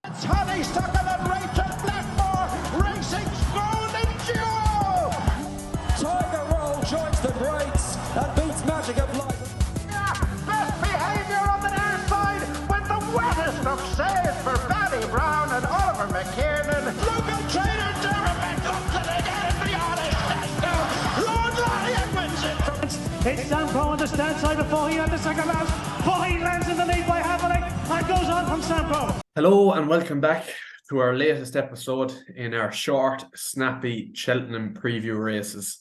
It's Honeysuckle and Rachel Blackmore racing's golden duo. Tiger Roll joins the greats and beats Magic of Light. Best behaviour on the near side with the wettest of saves for Barry Brown and Oliver McKiernan. Local trainer Derek comes in again and beyond his test. Lord Lyon wins it from... It's Samco on the stand side before he had the second round. Fahey lands in the lead by half a length and goes on from Samco. Hello and welcome back to our latest episode in our short, snappy Cheltenham preview races.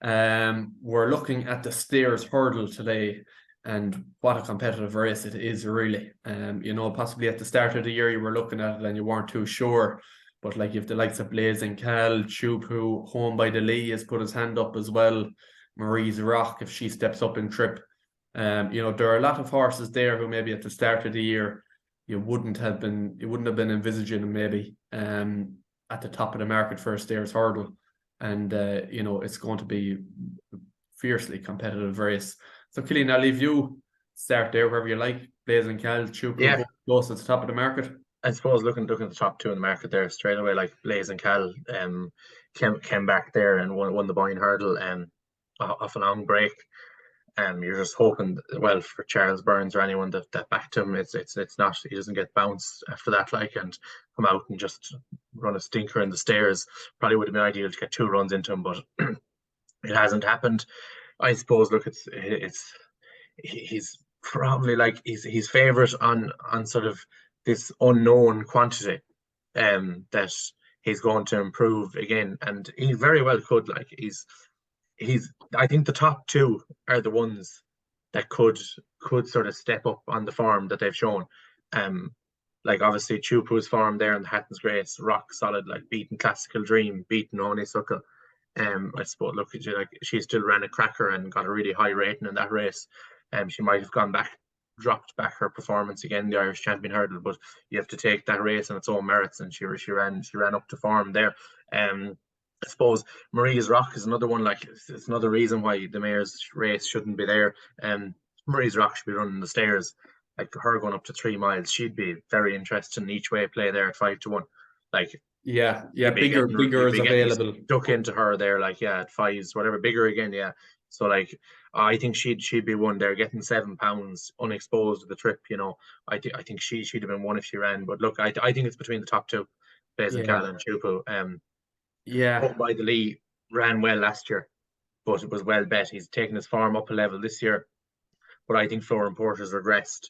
We're looking at the Stairs Hurdle today, and what a competitive race it is, really. Possibly at the start of the year you were looking at it and you weren't too sure, but like you've the likes of Blazing Cal, Chupu, Home by the Lee has put his hand up as well. Marie's Rock, if she steps up in trip. There are a lot of horses there who maybe at the start of the year you wouldn't have been envisaging maybe at the top of the market for a Stairs Hurdle, and it's going to be a fiercely competitive race. So Killian, I'll leave you start there wherever you like. Blazing Cal, Chupu, close at the top of the market. I suppose looking at the top two in the market there straight away, like Blazing Cal came back there and won the Boyne Hurdle off a long break. You're just hoping, well, for Charles Burns or anyone that backed him, it's not, he doesn't get bounced after that, and come out and just run a stinker in the Stairs. Probably would have been ideal to get 2 runs into him, but it hasn't happened. I suppose, look, he's probably he's favourite on sort of this unknown quantity that he's going to improve again, and he very well could. I think the top 2 are the ones that could sort of step up on the form that they've shown. Obviously Chupu's form there in the Hatton's Grace, rock solid, beating Classical Dream, beating Honeysuckle. I suppose, look, she still ran a cracker and got a really high rating in that race. She might have dropped back her performance again, the Irish Champion Hurdle, but you have to take that race on its own merits, and she ran up to form there. I suppose Marie's Rock is another one. It's another reason why the Mayor's race shouldn't be there. Marie's Rock should be running the Stairs. Her going up to 3 miles, she'd be very interesting in each way play there at 5-1. Bigger is available. Duck into her there, at 5s, whatever, bigger again, yeah. So I think she'd be one there, getting £7 unexposed at the trip. I think she'd have been one if she ran. But look, I think it's between the top 2, Blazing Cal and Chupu. Home by the Lee ran well last year, but it was well bet. He's taken his form up a level this year, but I think Florian Porter's regressed.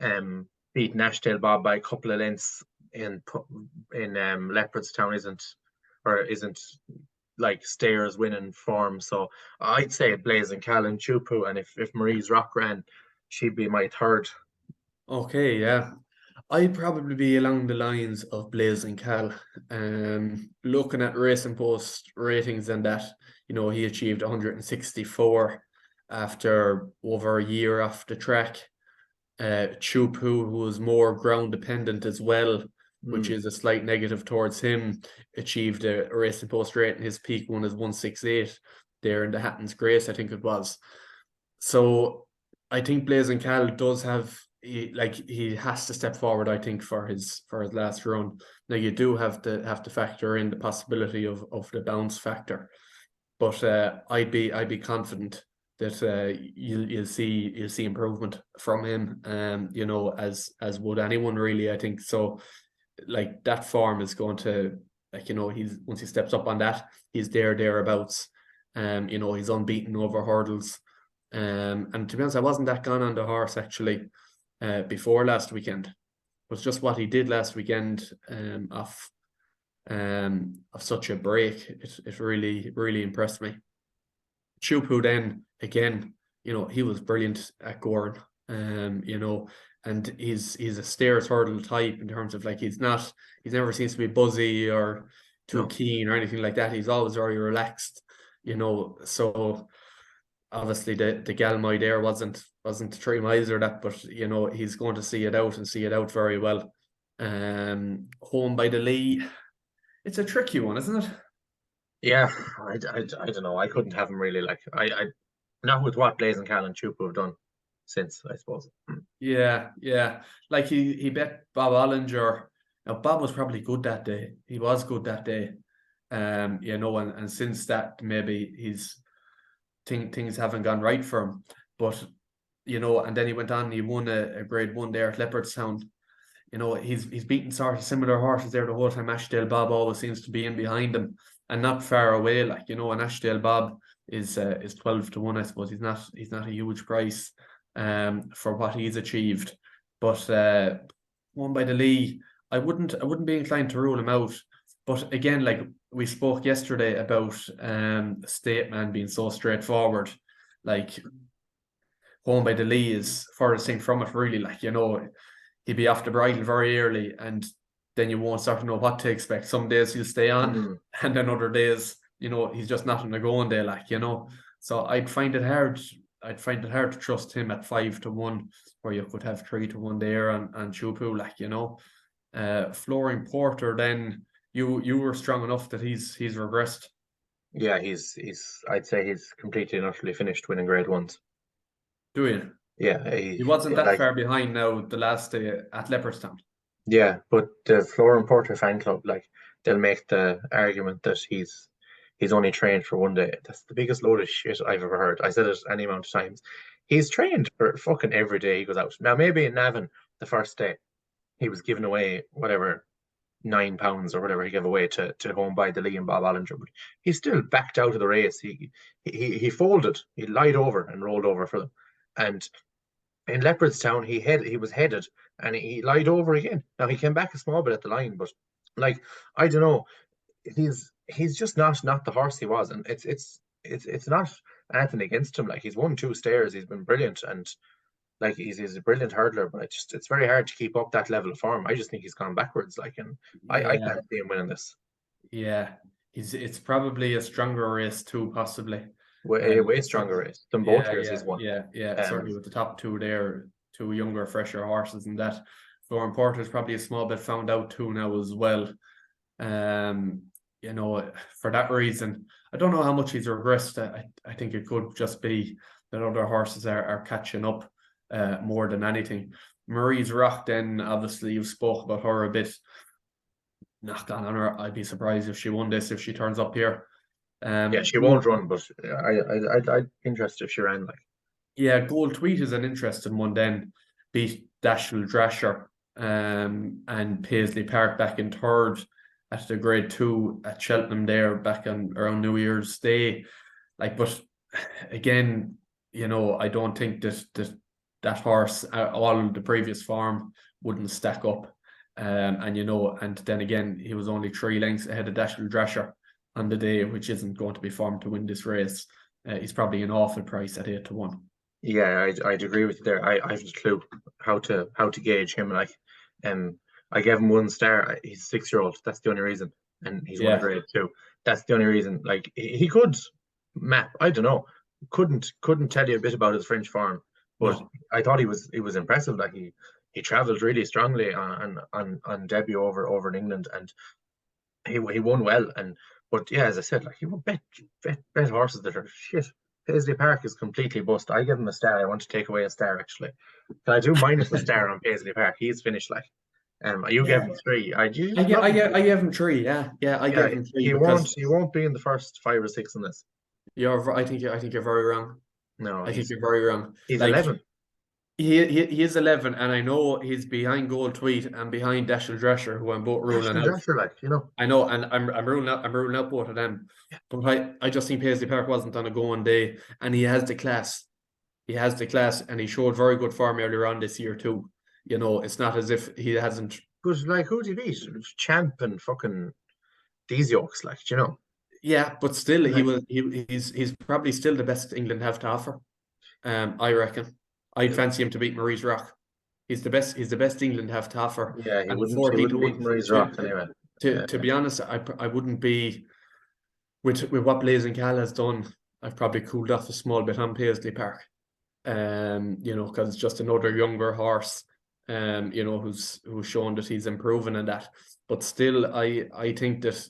Beating Ashtail Bob by a couple of lengths in Leopardstown isn't like Stairs winning form. So I'd say Blazing Cal and Chupu, and if Marie's Rock ran, she'd be my third. Okay, yeah. I'd probably be along the lines of Blazing Cal. Looking at Racing Post ratings and that, he achieved 164 after over a year off the track. Chupu, who was more ground dependent as well, which is a slight negative towards him, achieved a Racing Post rating. His peak one is 168 there in the Hatton's Grace, I think it was. So I think Blazing Cal does have, he has to step forward, I think, for his last run. Now you do have to factor in the possibility of the bounce factor, but I'd be confident that you'll see improvement from him. As would anyone really, I think. So that form is going to, he's, once he steps up on that, he's thereabouts. He's unbeaten over hurdles. And to be honest, I wasn't that gone on the horse actually before last weekend. It was just what he did last weekend of such a break. It really, really impressed me. Chupu then, again, he was brilliant at Gorn, and he's a Stairs Hurdle type in terms of he's never seems to be buzzy or too keen or anything like that. He's always very relaxed, so obviously the Galmoy there wasn't 3 miles or that, but he's going to see it out very well. Home by the Lee, it's a tricky one, isn't it? Yeah, I don't know. I couldn't have him really. I not with what Blazing Cal and Chupu have done since, I suppose. Yeah. Like he bet Bob Ollinger Now Bob was probably good that day. He was good that day. And since that maybe things haven't gone right for him. But and then he went on. He won a Grade 1 there at Leopardstown. He's beaten sort of similar horses there the whole time. Ashdale Bob always seems to be in behind him and not far away. And Ashdale Bob is 12-1. I suppose he's not a huge price for what he's achieved. But won by the Lee, I wouldn't be inclined to rule him out. But again, like we spoke yesterday about State Man being so straightforward, like Home by the Lee is furthest thing from it really. He'd be off the bridle very early, and then you won't sort of know what to expect. Some days he'll stay on, and then other days, he's just not on a going day, So I'd find it hard. I'd find it hard to trust him at 5-1, where you could have 3-1 there and Chupu, Flooring Porter, then you were strong enough that he's regressed. Yeah, he's I'd say he's completely and utterly finished winning Grade 1s. Do you? Yeah, He wasn't that far behind now the last day at Leopardstown. Yeah, but the Flooring Porter fan club, they'll make the argument that he's only trained for one day. That's the biggest load of shit I've ever heard. I said it any amount of times. He's trained for fucking every day he goes out. Now maybe in Navan the first day he was giving away whatever £9 or whatever he gave away to Home by the Lee and Bob Ollinger, but he still backed out of the race. He folded, he lied over and rolled over for them. And in Leopardstown, he was headed and he lied over again. Now he came back a small bit at the line, but I don't know, he's just not the horse he was, and it's not anything against him. He's won 2 stairs, he's been brilliant, and he's a brilliant hurdler, but it's very hard to keep up that level of form. I just think he's gone backwards. I can't see him winning this. Yeah, it's probably a stronger race too, possibly. Way stronger race than both years he's won. Certainly with the top 2 there, 2 younger, fresher horses, and that Flooring Porter is probably a small bit found out too now as well. For that reason, I don't know how much he's regressed. I think it could just be that other horses are catching up more than anything. Marie's Rock, then obviously you spoke about her a bit. Not gone on her. I'd be surprised if she won this, if she turns up here. She won't run, but I'd be interested if she ran. Yeah, Gold Tweet is an interesting one. Then beat Dashel Drasher and Paisley Park back in 3rd at the Grade 2 at Cheltenham there back on around New Year's Day. But again, I don't think that horse, all the previous form, wouldn't stack up. And then again, he was only 3 lengths ahead of Dashel Drasher on the day, which isn't going to be formed to win this race. He's probably an awful price at 8-1. Yeah, I'd agree with you there. I have no clue how to gauge him. I gave him 1 star. He's a 6-year-old. That's the only reason, and he's won Grade 2. That's the only reason. He could map. I don't know. Couldn't tell you a bit about his French form, but no. I thought he was impressive. He travelled really strongly on debut over in England, and he won well. But yeah, as I said, he won bet horses that are shit. Paisley Park is completely bust. I give him a star. I want to take away a star, actually. Can I do minus a star on Paisley Park? He's finished you gave him 3. I gave him 3. Yeah, I gave him 3. He won't be in the first 5 or 6 in this. I think you're very wrong. No, I think you're very wrong. He's 11. He is 11, and I know he's behind Gold Tweet and behind Dashel Drescher, who I'm both ruling out. Drescher, I know, and I'm ruling out both of them. But I just think Paisley Park wasn't on a going day, and he has the class. And he showed very good form earlier on this year too. It's not as if he hasn't. But who'd he beat? Champ and fucking these yokes, Yeah, but still, he's probably still the best England have to offer. I reckon. I'd fancy him to beat Marie's Rock. He's the best England have to offer. Yeah, he wouldn't beat Marie's Rock anyway. To be honest, I wouldn't be with what Blazing Cal has done. I've probably cooled off a small bit on Paisley Park. Because it's just another younger horse. Who's shown that he's improving in that. But still, I think that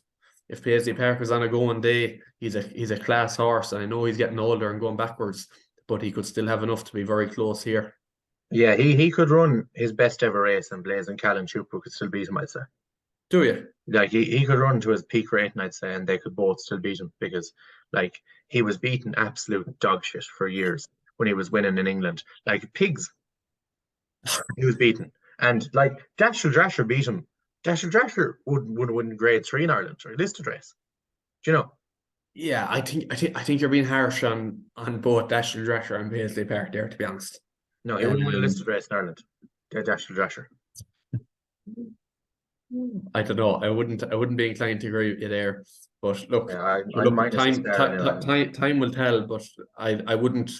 if Paisley Park is on a going day, he's a class horse. I know he's getting older and going backwards, but he could still have enough to be very close here. Yeah, he could run his best ever race, and Blazing Cal and Chupu could still beat him, I'd say. Do you? Like he could run to his peak rating, I'd say, and they could both still beat him because like he was beating absolute dog shit for years when he was winning in England. Like pigs, he was beaten. And like Dashel Drasher beat him. Dashel Drasher would win grade 3 in Ireland or listed race. Do you know? Yeah, I think you're being harsh on both Dashel Drescher and Paisley Park there, to be honest. No, he wouldn't win a Um, listed race in Ireland. Dashel Drasher. I don't know. I wouldn't be inclined to agree with you there. But look, Yeah, but I'm look, minus a time star anyway. time will tell. But I wouldn't.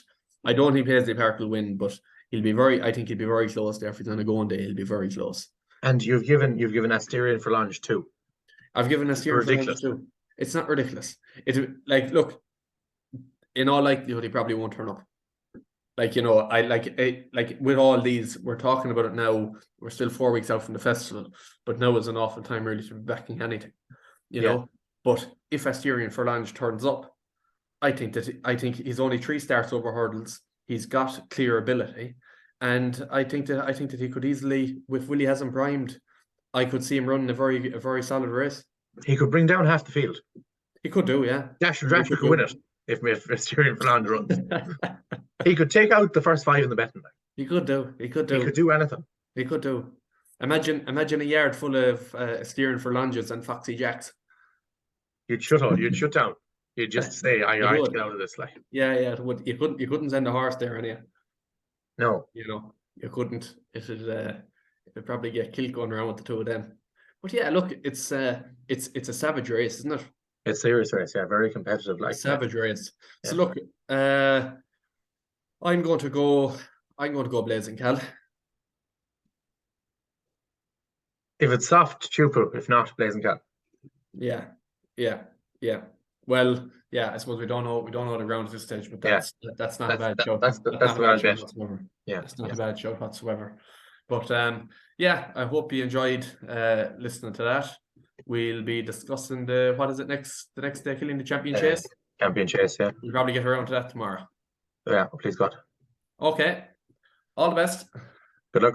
I don't think Paisley Park will win, but he'll be very. I think he'll be very close there. If he's on a going day, he'll be very close. And you've given Asterion for lunge too. I've given a It's steering for lunch ridiculous. too. It's not ridiculous. It's like, look, in all likelihood, he probably won't turn up. Like, I like with all these, we're talking about it now. We're still 4 weeks out from the festival, but now is an awful time really to be backing anything, Yeah. But if Asterion Forlange turns up, I think he's only 3 starts over hurdles. He's got clear ability, and I think that he could easily, if Willie hasn't primed, I could see him running a very solid race. He could bring down half the field. He could do, yeah. Dashel He Drasher could win it if Asterion for lunge runs. He could take out the first 5 in the betting. He could do. He could He do. could do anything. He could do. Imagine a yard full of steering for lunges and Foxy Jacks. You'd shut down. You'd just say, I have to would. get out of this. Like, Yeah. It would. You couldn't send a horse there, any. no. You couldn't. It'd probably get killed going around with the two of them. But yeah, look, it's a savage race, isn't it? It's serious race, yeah, very competitive. Like Savage race. Yeah. So look, I'm going to go Blazing Cal. If it's soft, Chupu. If not, Blazing Cat. Yeah. Well, yeah, I suppose we don't know the ground at this stage, but that's not a bad show. That's the bad bet. Whatsoever. Yeah, It's not a bad show whatsoever. But yeah, I hope you enjoyed listening to that. We'll be discussing the next day, killing the champion chase. Champion chase, yeah. We'll probably get around to that tomorrow. Yeah, please God. Okay. All the best. Good luck.